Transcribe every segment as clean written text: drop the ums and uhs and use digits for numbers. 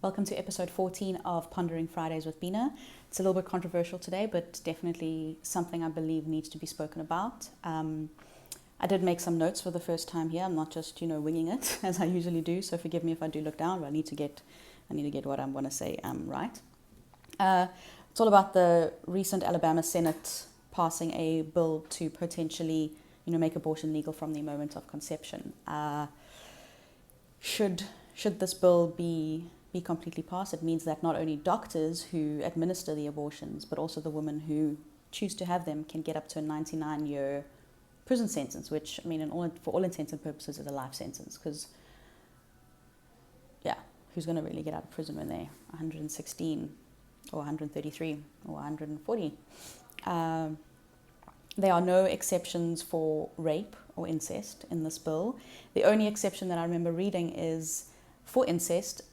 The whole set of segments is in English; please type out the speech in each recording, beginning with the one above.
Welcome to episode 14 of Pondering Fridays with Bina. It's a little bit controversial today, but definitely something I believe needs to be spoken about. I did make some notes for the first time here. I'm not just, winging it as I usually do. So forgive me if I do look down, but I need to get what I'm going to say right. It's all about the recent Alabama Senate passing a bill to potentially, make abortion legal from the moment of conception. Should this bill be completely passed, it means that not only doctors who administer the abortions, but also the women who choose to have them can get up to a 99-year prison sentence, which, for all intents and purposes, is a life sentence. Because, who's going to really get out of prison when they're 116 or 133 or 140? There are no exceptions for rape or incest in this bill. The only exception that I remember reading is for incest,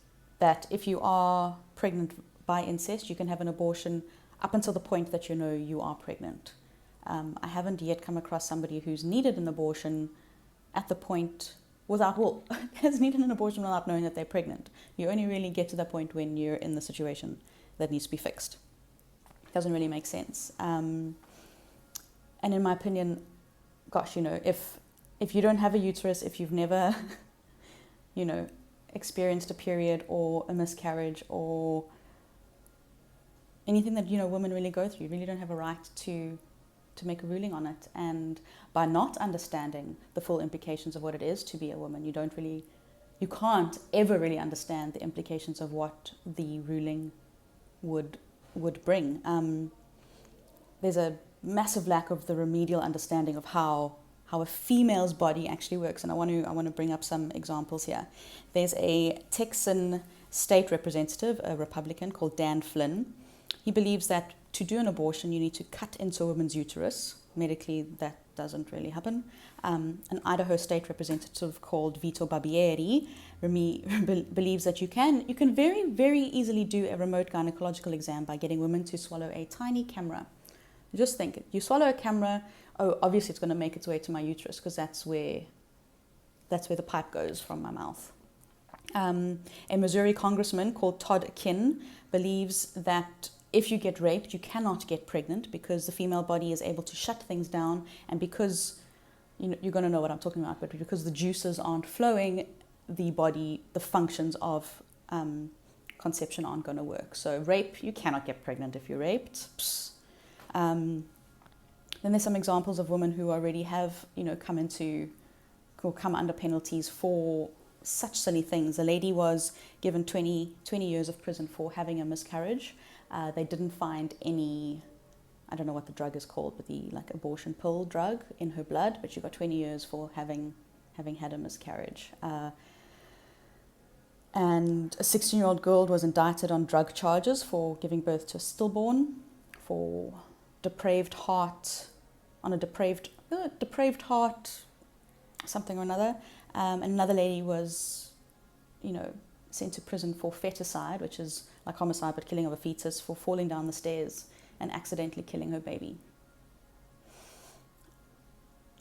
that if you are pregnant by incest, you can have an abortion up until the point that you are pregnant. I haven't yet come across somebody who's needed an abortion at the point without will, has needed an abortion without knowing that they're pregnant. You only really get to that point when you're in the situation that needs to be fixed. Doesn't really make sense. And in my opinion, gosh, if you don't have a uterus, if you've never, experienced a period or a miscarriage or anything that women really go through, you really don't have a right to make a ruling on it. And by not understanding the full implications of what it is to be a woman, you can't ever really understand the implications of what the ruling would bring. There's a massive lack of the remedial understanding of how a female's body actually works. And I want to bring up some examples here. There's a Texan state representative, a Republican, called Dan Flynn. He believes that to do an abortion, you need to cut into a woman's uterus. Medically, that doesn't really happen. An Idaho state representative called Vito Barbieri believes that you can very, very easily do a remote gynecological exam by getting women to swallow a tiny camera. Just think, you swallow a camera, obviously it's going to make its way to my uterus because that's where the pipe goes from my mouth. A Missouri congressman called Todd Kinn believes that if you get raped, you cannot get pregnant because the female body is able to shut things down, and because, you're going to know what I'm talking about, but because the juices aren't flowing, the functions of conception aren't going to work. So rape, you cannot get pregnant if you're raped. Then there's some examples of women who already have, come under penalties for such silly things. A lady was given 20 years of prison for having a miscarriage. They didn't find any, I don't know what the drug is called, but the abortion pill drug in her blood, but she got 20 years for having had a miscarriage. And a 16-year-old girl was indicted on drug charges for giving birth to a stillborn, for depraved heart, something or another. And another lady was, sent to prison for feticide, which is like homicide but killing of a fetus, for falling down the stairs and accidentally killing her baby.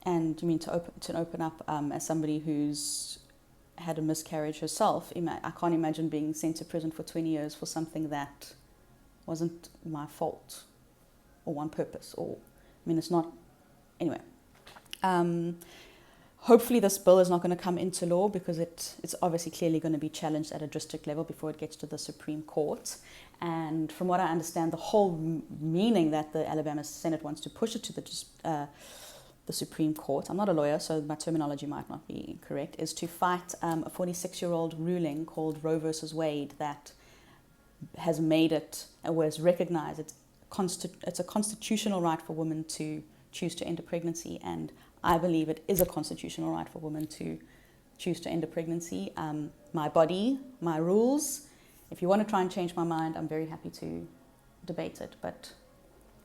And to open up as somebody who's had a miscarriage herself, I can't imagine being sent to prison for 20 years for something that wasn't my fault or on purpose, it's not. Anyway, hopefully this bill is not going to come into law because it's obviously clearly going to be challenged at a district level before it gets to the Supreme Court. And from what I understand, the whole meaning that the Alabama Senate wants to push it to the Supreme Court, I'm not a lawyer, so my terminology might not be correct, is to fight a 46-year-old ruling called Roe versus Wade that has made it, or has recognized it's a constitutional right for women to choose to end a pregnancy, and I believe it is a constitutional right for women to choose to end a pregnancy. My body, my rules. If you want to try and change my mind, I'm very happy to debate it, but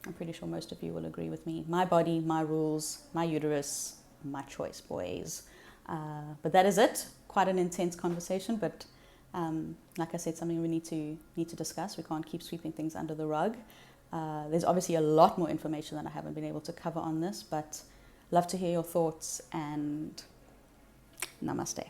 I'm pretty sure most of you will agree with me. My body, my rules, my uterus, my choice, boys. But that is it. Quite an intense conversation, but like I said, something we need to discuss. We can't keep sweeping things under the rug. There's obviously a lot more information that I haven't been able to cover on this, but love to hear your thoughts, and namaste.